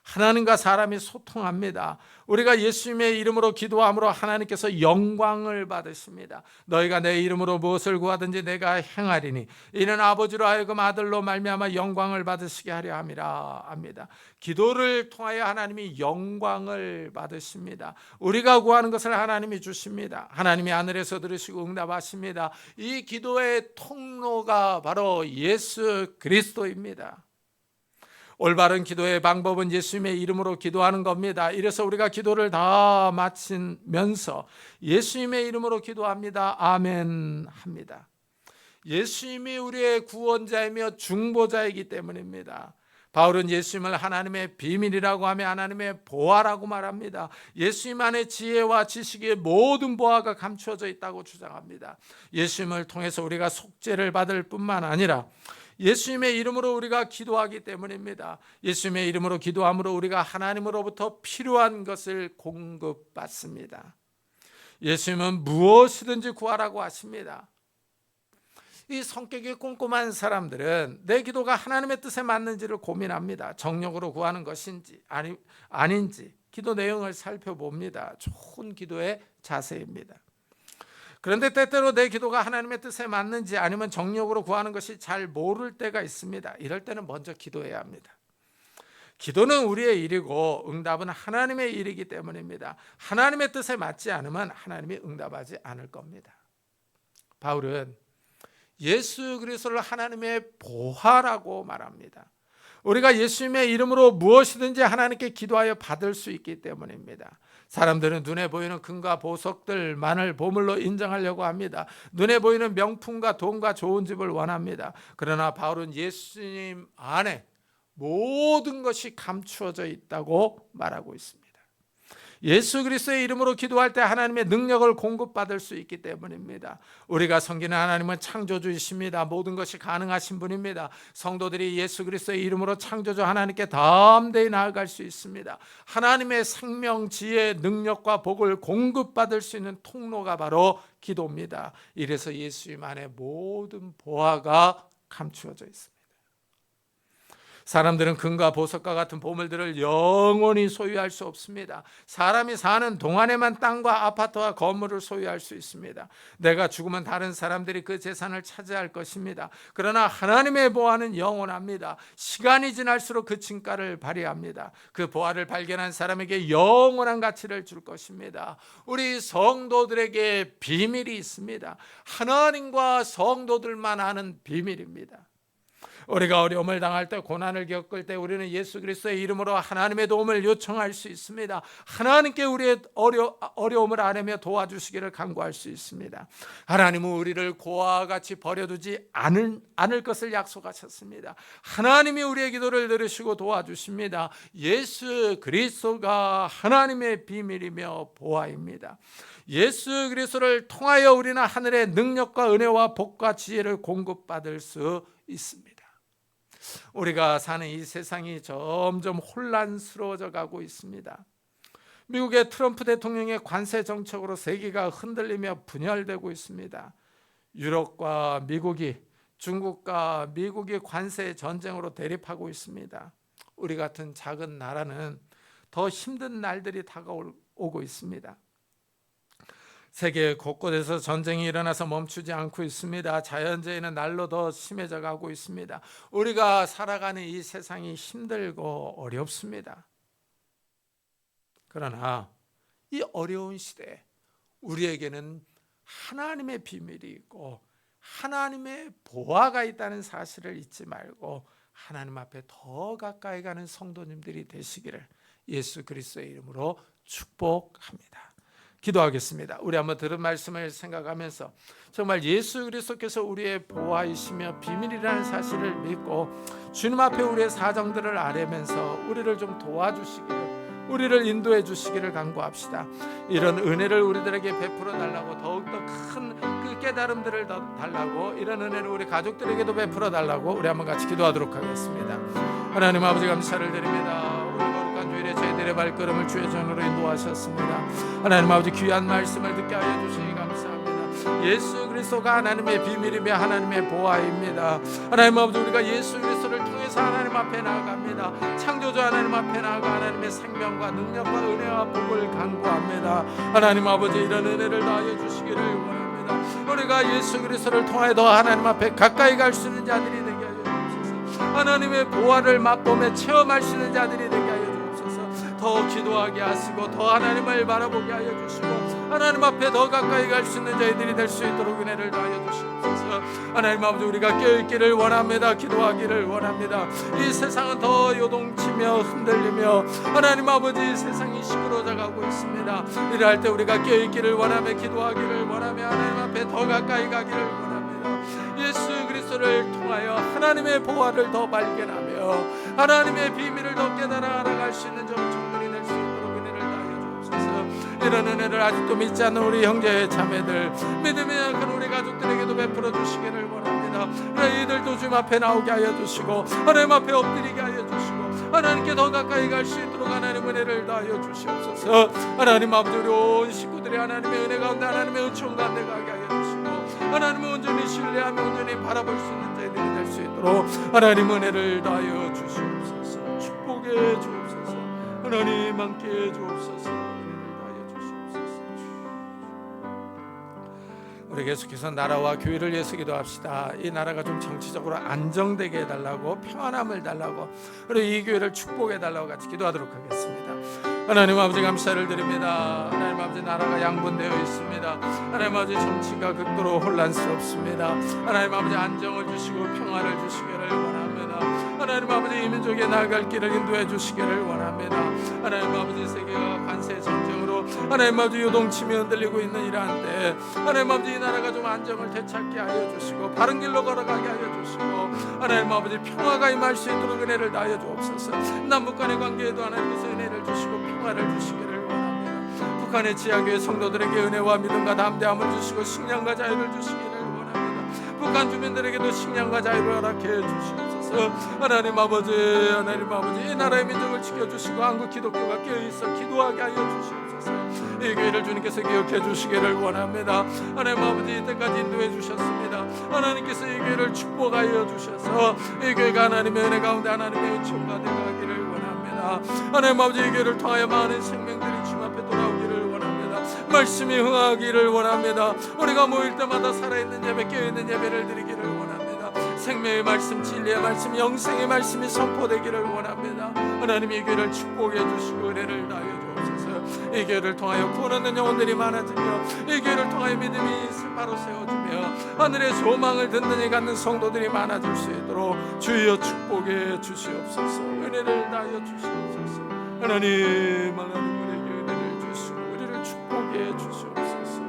하나님과 사람이 소통합니다. 우리가 예수님의 이름으로 기도함으로 하나님께서 영광을 받으십니다. 너희가 내 이름으로 무엇을 구하든지 내가 행하리니 이는 아버지로 하여금 아들로 말미암아 영광을 받으시게 하려 함이라 합니다. 기도를 통하여 하나님이 영광을 받으십니다. 우리가 구하는 것을 하나님이 주십니다. 하나님이 하늘에서 들으시고 응답하십니다. 이 기도의 통로가 바로 예수 그리스도입니다. 올바른 기도의 방법은 예수님의 이름으로 기도하는 겁니다. 이래서 우리가 기도를 다 마치면서 예수님의 이름으로 기도합니다. 아멘 합니다. 예수님이 우리의 구원자이며 중보자이기 때문입니다. 바울은 예수님을 하나님의 비밀이라고 하며 하나님의 보화라고 말합니다. 예수님 안에 지혜와 지식의 모든 보화가 감추어져 있다고 주장합니다. 예수님을 통해서 우리가 속죄를 받을 뿐만 아니라 예수님의 이름으로 우리가 기도하기 때문입니다. 예수님의 이름으로 기도함으로 우리가 하나님으로부터 필요한 것을 공급받습니다. 예수님은 무엇이든지 구하라고 하십니다. 이 성격이 꼼꼼한 사람들은 내 기도가 하나님의 뜻에 맞는지를 고민합니다. 정욕으로 구하는 것인지 아닌지 기도 내용을 살펴봅니다. 좋은 기도의 자세입니다. 그런데 때때로 내 기도가 하나님의 뜻에 맞는지 아니면 정욕으로 구하는 것이 잘 모를 때가 있습니다. 이럴 때는 먼저 기도해야 합니다. 기도는 우리의 일이고 응답은 하나님의 일이기 때문입니다. 하나님의 뜻에 맞지 않으면 하나님이 응답하지 않을 겁니다. 바울은 예수 그리스도를 하나님의 보화라고 말합니다. 우리가 예수님의 이름으로 무엇이든지 하나님께 기도하여 받을 수 있기 때문입니다. 사람들은 눈에 보이는 금과 보석들만을 보물로 인정하려고 합니다. 눈에 보이는 명품과 돈과 좋은 집을 원합니다. 그러나 바울은 예수님 안에 모든 것이 감추어져 있다고 말하고 있습니다. 예수 그리스도의 이름으로 기도할 때 하나님의 능력을 공급받을 수 있기 때문입니다. 우리가 섬기는 하나님은 창조주이십니다. 모든 것이 가능하신 분입니다. 성도들이 예수 그리스도의 이름으로 창조주 하나님께 담대히 나아갈 수 있습니다. 하나님의 생명, 지혜, 능력과 복을 공급받을 수 있는 통로가 바로 기도입니다. 이래서 예수님 안에 모든 보화가 감추어져 있습니다. 사람들은 금과 보석과 같은 보물들을 영원히 소유할 수 없습니다. 사람이 사는 동안에만 땅과 아파트와 건물을 소유할 수 있습니다. 내가 죽으면 다른 사람들이 그 재산을 차지할 것입니다. 그러나 하나님의 보화는 영원합니다. 시간이 지날수록 그 진가를 발휘합니다. 그 보화를 발견한 사람에게 영원한 가치를 줄 것입니다. 우리 성도들에게 비밀이 있습니다. 하나님과 성도들만 아는 비밀입니다. 우리가 어려움을 당할 때, 고난을 겪을 때 우리는 예수 그리스도의 이름으로 하나님의 도움을 요청할 수 있습니다. 하나님께 우리의 어려움을 아뢰며 도와주시기를 간구할 수 있습니다. 하나님은 우리를 고아와 같이 버려두지 않을 것을 약속하셨습니다. 하나님이 우리의 기도를 들으시고 도와주십니다. 예수 그리스도가 하나님의 비밀이며 보화입니다. 예수 그리스도를 통하여 우리는 하늘의 능력과 은혜와 복과 지혜를 공급받을 수 있습니다. 우리가 사는 이 세상이 점점 혼란스러워져 가고 있습니다. 미국의 트럼프 대통령의 관세 정책으로 세계가 흔들리며 분열되고 있습니다. 유럽과 미국이, 중국과 미국이 관세 전쟁으로 대립하고 있습니다. 우리 같은 작은 나라는 더 힘든 날들이 다가오고 있습니다. 세계 곳곳에서 전쟁이 일어나서 멈추지 않고 있습니다. 자연재해는 날로 더 심해져 가고 있습니다. 우리가 살아가는 이 세상이 힘들고 어렵습니다. 그러나 이 어려운 시대에 우리에게는 하나님의 비밀이 있고 하나님의 보화가 있다는 사실을 잊지 말고 하나님 앞에 더 가까이 가는 성도님들이 되시기를 예수 그리스도의 이름으로 축복합니다. 기도하겠습니다. 우리 한번 들은 말씀을 생각하면서 정말 예수 그리스도께서 우리의 보화이시며 비밀이라는 사실을 믿고 주님 앞에 우리의 사정들을 아뢰면서 우리를 좀 도와주시기를, 우리를 인도해 주시기를 간구합시다. 이런 은혜를 우리들에게 베풀어 달라고, 더욱더 큰 그 깨달음들을 달라고, 이런 은혜를 우리 가족들에게도 베풀어 달라고 우리 한번 같이 기도하도록 하겠습니다. 하나님 아버지 감사를 드립니다. 우리 거룩한 주일에 저희들의 발걸음을 주의 전으로 인도하셨습니다. 하나님 아버지 귀한 말씀을 듣게 하여 주시니 감사합니다. 예수 그리스도가 하나님의 비밀이며 하나님의 보화입니다. 하나님 아버지, 우리가 예수 그리스도를 통해서 하나님 앞에 나아갑니다. 창조주 하나님 앞에 나아가 하나님의 생명과 능력과 은혜와 복을 간구합니다. 하나님 아버지, 이런 은혜를 다하여 주시기를 원합니다. 우리가 예수 그리스도를 통하여 더 하나님 앞에 가까이 갈 수 있는 자들이 되게 하여 주옵소서. 하나님의 보화를 맛보며 체험할 수 있는 자들이 되게 하여 주옵소서. 더 기도하게 하시고 더 하나님을 바라보게 하여 주시고 하나님 앞에 더 가까이 갈 수 있는 자들이 될 수 있도록 은혜를 다하여 주시옵소서. 하나님 아버지, 우리가 깨어있기를 원합니다. 기도하기를 원합니다. 이 세상은 더 요동치며 흔들리며 하나님 아버지, 세상이 시끄러져 가고 있습니다. 이럴 때 우리가 깨어있기를 원하며 기도하기를 원하며 하나님 앞에 더 가까이 가기를 원합니다. 예수 그리스도를 통하여 하나님의 보화를 더 발견하며 하나님의 비밀을 더 깨달아 알아갈 수 있는 청년이 될 수 있도록 은혜를 다하여 주옵소서. 이런 은혜를 아직도 믿지 않는 우리 형제 자매들, 믿음이 약한 우리 가족들에게도 베풀어 주시기를 원합니다. 이들도 주님 앞에 나오게 하여 주시고 하나님 앞에 엎드리게 하여 주시고 하나님께 더 가까이 갈 수 있도록 하나님 은혜를 다하여 주시옵소서. 하나님 아버지, 우리 온 식구들이 하나님의 은혜 가운데 하나님의 은총 가운데 가게 하여 주시고 하나님을 온전히 신뢰하며 온전히 바라볼 수 있는 자들이 될 수 있도록 하나님 은혜를 다하여 주시옵소서. 축복해 주옵소서. 하나님 함께 주옵소서. 은혜를 다하여 주시옵소서. 우리 계속해서 나라와 교회를 위해서 기도합시다. 이 나라가 좀 정치적으로 안정되게 해달라고, 평안함을 달라고, 그리고 이 교회를 축복해 달라고 같이 기도하도록 하겠습니다. 하나님 아버지, 감사를 드립니다. 하나님 아버지, 나라가 양분되어 있습니다. 하나님 아버지, 정치가 극도로 혼란스럽습니다. 하나님 아버지, 안정을 주시고 평화를 주시기를 원합니다. 하나님 아버지, 이 민족에 나아갈 길을 인도해 주시기를 원합니다. 하나님 아버지, 세계가 관세 전쟁으로 하나님 아버지 요동치며 흔들리고 있는 이러한 때 하나님 아버지, 이 나라가 좀 안정을 되찾게 하여 주시고 바른 길로 걸어가게 하여 주시고 하나님 아버지, 평화가 임할 수 있도록 은혜를 다하여 주옵소서. 남북 간의 관계에도 하나님께서 은혜를 주시고 평화를 주시기를 원합니다. 북한의 지하교회 성도들에게 은혜와 믿음과 담대함을 주시고 식량과 자유를 주시기를 원합니다. 북한 주민들에게도 식량과 자유를 허락해 주시옵소서. 하나님 아버지, 하나님 아버지, 이 나라의 민족을 지켜주시고 한국 기독교가 깨어있어 기도하게 하여 주시옵소서. 이 교회를 주님께서 기억해 주시기를 원합니다. 하나님 아버지, 이때까지 인도해 주셨습니다. 하나님께서 이 교회를 축복하여 주셔서 이 교회가 하나님의 은혜 가운데 하나님의 은총과 되가기를 원합니다. 하나님 아버지, 이 교회를 통하여 많은 생명들이 주님 앞에 돌아오기를 원합니다. 말씀이 흥하기를 원합니다. 우리가 모일 때마다 살아있는 예배, 깨어있는 예배를 드리기를 원합니다. 생명의 말씀, 진리의 말씀, 영생의 말씀이 선포되기를 원합니다. 하나님, 이 교회를 축복해 주시고 은혜를 다하여 주옵소서. 이 교회를 통하여 구원 얻는 영혼들이 많아지며 이 교회를 통하여 믿음이 바로 세워지며 하늘의 소망을 든든히 갖는 성도들이 많아질 수 있도록 주여 축복해 주시옵소서. 은혜를 다하여 주시옵소서. 하나님, 하나님, 우리에게 은혜를 주시고 우리를 축복해 주시옵소서.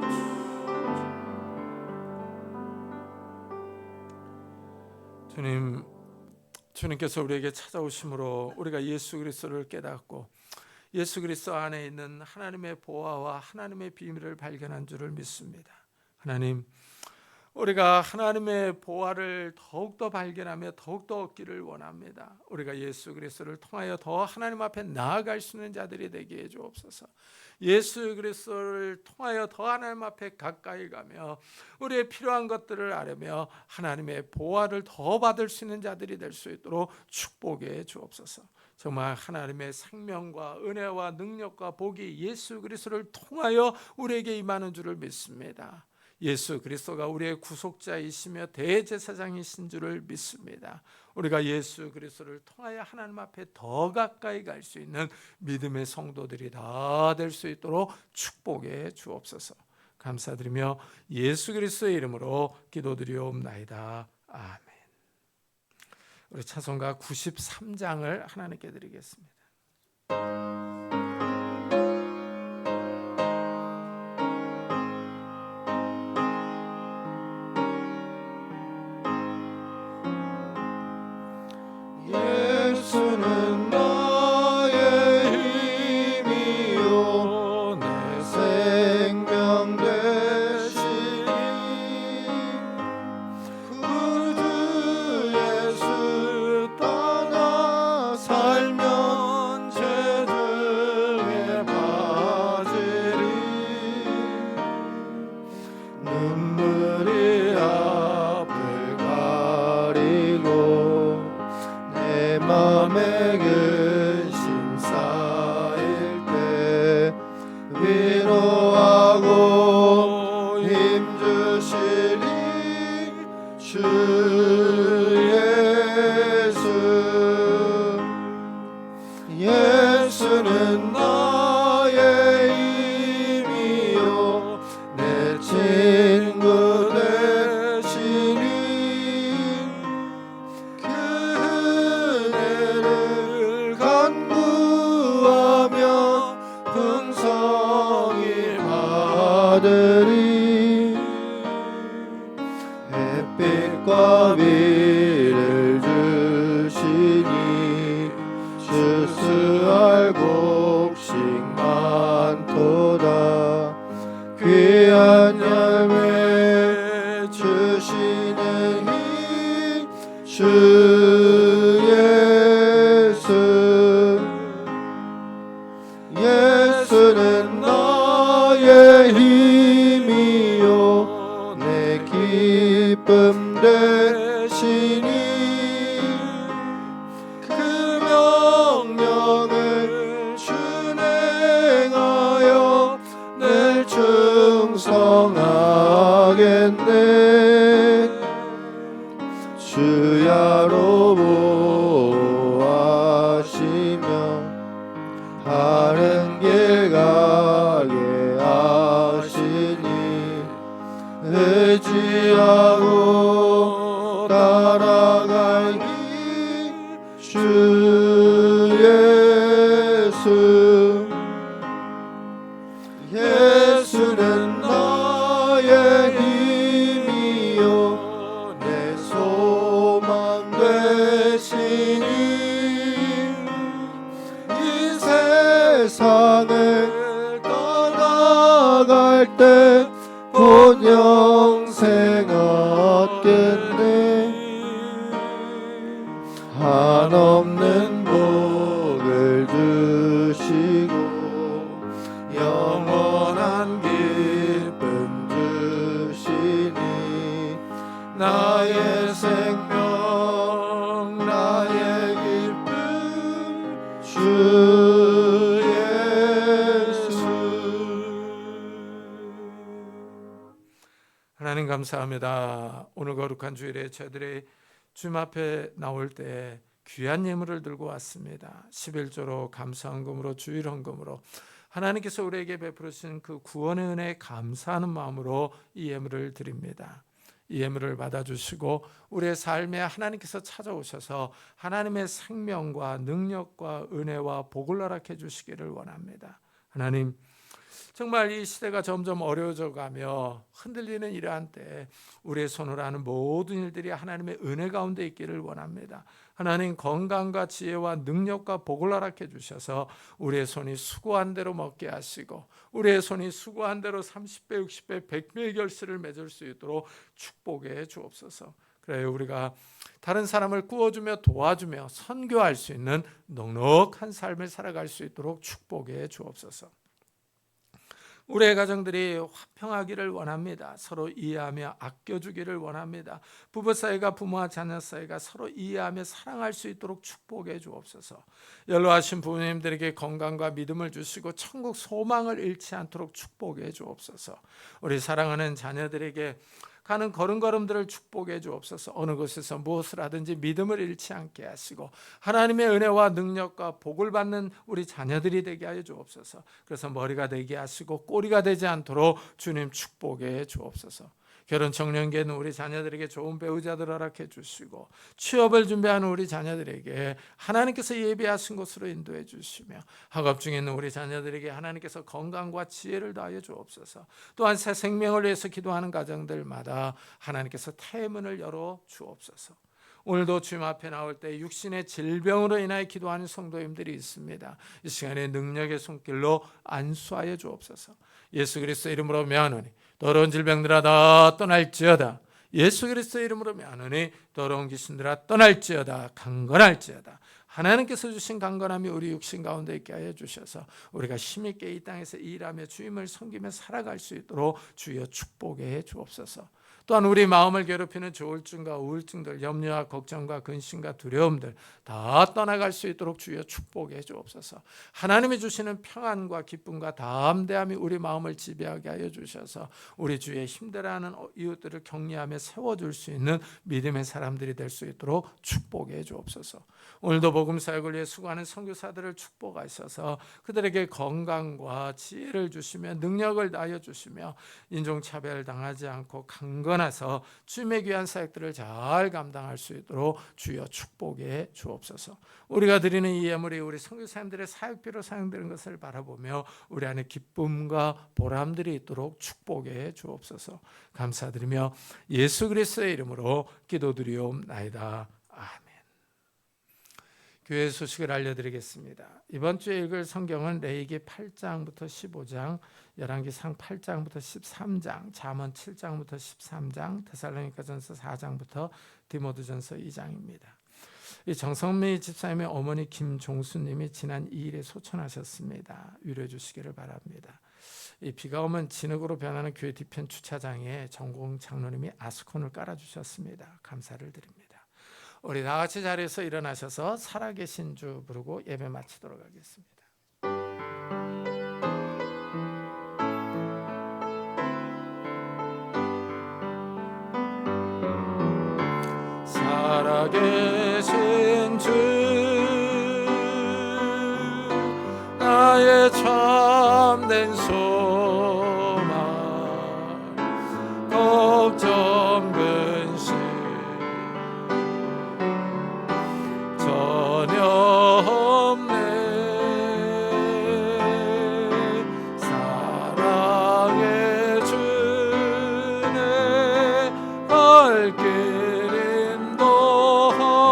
주님, 주님께서 우리에게 찾아오심으로 우리가 예수 그리스도를 깨닫고 예수 그리스도 안에 있는 하나님의 보화와 하나님의 비밀을 발견한 줄을 믿습니다. 하나님, 우리가 하나님의 보화를 더욱더 발견하며 더욱더 얻기를 원합니다. 우리가 예수 그리스도를 통하여 더 하나님 앞에 나아갈 수 있는 자들이 되게 해 주옵소서. 예수 그리스도를 통하여 더 하나님 앞에 가까이 가며 우리의 필요한 것들을 아뢰며 하나님의 보화를 더 받을 수 있는 자들이 될 수 있도록 축복해 주옵소서. 정말 하나님의 생명과 은혜와 능력과 복이 예수 그리스도를 통하여 우리에게 임하는 줄을 믿습니다. 예수 그리스도가 우리의 구속자이시며 대제사장이신 줄을 믿습니다. 우리가 예수 그리스도를 통하여 하나님 앞에 더 가까이 갈 수 있는 믿음의 성도들이 다 될 수 있도록 축복해 주옵소서. 감사드리며 예수 그리스도의 이름으로 기도드리옵나이다. 아멘. 우리 찬송가 93장을 하나님께 드리겠습니다. 예수는 나의 힘이요 내 생명 되시니 그 주 예수 따라 살면 죄들 아들이 햇빛과 비를 주시니 주스할 곡식 많도다. 귀한 열매 주시는 이 주 예수. 예수는 나의 힘이요 내 기쁨 되시니 그 명령을 준행하여 늘 충성하겠네. 주야로 보하시며 바른 길 가게 하시니 의지하고 따라가니 주 예수. 예수는 나의 힘이요 내 소망 되시니 이 세상을 떠나갈 때 본 영생 얻겠네. 한없는 복을 주시고 영원한 기쁨 주시니 나의 생명 나의 기쁨 주 예수. 하나님 감사합니다. 오늘 거룩한 주일에 저희들이 주님 앞에 나올 때 귀한 예물을 들고 왔습니다. 11조로 감사헌금으로 주일 헌금으로 하나님께서 우리에게 베푸신 그 구원의 은혜에 감사하는 마음으로 이 예물을 드립니다. 이 예물을 받아주시고 우리의 삶에 하나님께서 찾아오셔서 하나님의 생명과 능력과 은혜와 복을 허락해 주시기를 원합니다. 하나님, 정말 이 시대가 점점 어려워져 가며 흔들리는 이러한 때에 우리의 손으로 하는 모든 일들이 하나님의 은혜 가운데 있기를 원합니다. 하나님, 건강과 지혜와 능력과 복을 허락해 주셔서 우리의 손이 수고한 대로 먹게 하시고 우리의 손이 수고한 대로 30배, 60배, 100배의 결실을 맺을 수 있도록 축복해 주옵소서. 그래요, 우리가 다른 사람을 구워주며 도와주며 선교할 수 있는 넉넉한 삶을 살아갈 수 있도록 축복해 주옵소서. 우리의 가정들이 화평하기를 원합니다. 서로 이해하며 아껴주기를 원합니다. 부부 사이가 부모와 자녀 사이가 서로 이해하며 사랑할 수 있도록 축복해 주옵소서. 연로하신 부모님들에게 건강과 믿음을 주시고 천국 소망을 잃지 않도록 축복해 주옵소서. 우리 사랑하는 자녀들에게 가는 걸음걸음들을 축복해 주옵소서. 어느 곳에서 무엇을 하든지 믿음을 잃지 않게 하시고 하나님의 은혜와 능력과 복을 받는 우리 자녀들이 되게 하여 주옵소서. 그래서 머리가 되게 하시고 꼬리가 되지 않도록 주님 축복해 주옵소서. 결혼 청년기에는 우리 자녀들에게 좋은 배우자들 허락해 주시고 취업을 준비하는 우리 자녀들에게 하나님께서 예비하신 곳으로 인도해 주시며 학업 중에 있는 우리 자녀들에게 하나님께서 건강과 지혜를 더하여 주옵소서. 또한 새 생명을 위해서 기도하는 가정들마다 하나님께서 태문을 열어 주옵소서. 오늘도 주님 앞에 나올 때 육신의 질병으로 인하여 기도하는 성도님들이 있습니다. 이 시간에 능력의 손길로 안수하여 주옵소서. 예수 그리스도 이름으로 명하노니 더러운 질병들아 다 떠날지어다. 예수 그리스도 이름으로 명하노니 더러운 귀신들아 떠날지어다. 강건할지어다. 하나님께서 주신 강건함이 우리 육신 가운데 있게 하여 주셔서 우리가 힘있게 이 땅에서 일하며 주님을 섬기며 살아갈 수 있도록 주여 축복해 주옵소서. 또한 우리 마음을 괴롭히는 조울증과 우울증들, 염려와 걱정과 근심과 두려움들 다 떠나갈 수 있도록 주여 축복해 주옵소서. 하나님이 주시는 평안과 기쁨과 담대함이 우리 마음을 지배하게 하여 주셔서 우리 주의 힘들어하는 이웃들을 격려하며 세워줄 수 있는 믿음의 사람들이 될 수 있도록 축복해 주옵소서. 오늘도 복음 사역을 위해 수고하는 선교사들을 축복하셔서 그들에게 건강과 지혜를 주시며 능력을 다하여 주시며 인종차별 당하지 않고 강건해서 주님의 귀한 사역들을 잘 감당할 수 있도록 주여 축복해 주옵소서. 우리가 드리는 이 예물이 우리 선교사님들의 사역비로 사용되는 것을 바라보며 우리 안에 기쁨과 보람들이 있도록 축복해 주옵소서. 감사드리며 예수 그리스도의 이름으로 기도드리옵나이다. 아멘. 교회 소식을 알려드리겠습니다. 이번 주에 읽을 성경은 레위기 8장부터 15장, 열왕기상 8장부터 13장, 잠언 7장부터 13장, 데살로니가전서 4장부터 디모데전서 2장입니다. 이 정성미 집사님의 어머니 김종수님이 지난 2일에 소천하셨습니다. 위로해 주시기를 바랍니다. 이 비가 오면 진흙으로 변하는 교회 뒤편 주차장에 전공 장로님이 아스콘을 깔아주셨습니다. 감사를 드립니다. 우리 다 같이 자리에서 일어나셔서 살아계신 주 부르고 예배 마치도록 하겠습니다. 살아계신 주 나의 참된 소망 걱정 근심 전혀 없네. 사랑해 주네 갈 길 인도하니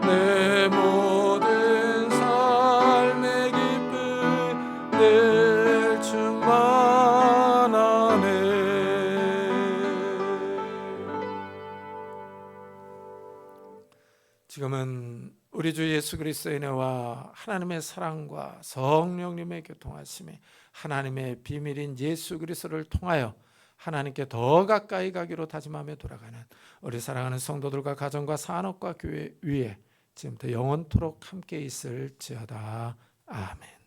내 모든 삶의 기쁨 늘 충만하네. 지금은 우리 주 예수 그리스도의 은혜와 하나님의 사랑과 성령님의 교통하심이 하나님의 비밀인 예수 그리스도를 통하여 하나님께 더 가까이 가기로 다짐하며 돌아가는 우리 사랑하는 성도들과 가정과 산업과 교회 위에 지금부터 영원토록 함께 있을지어다. 아멘.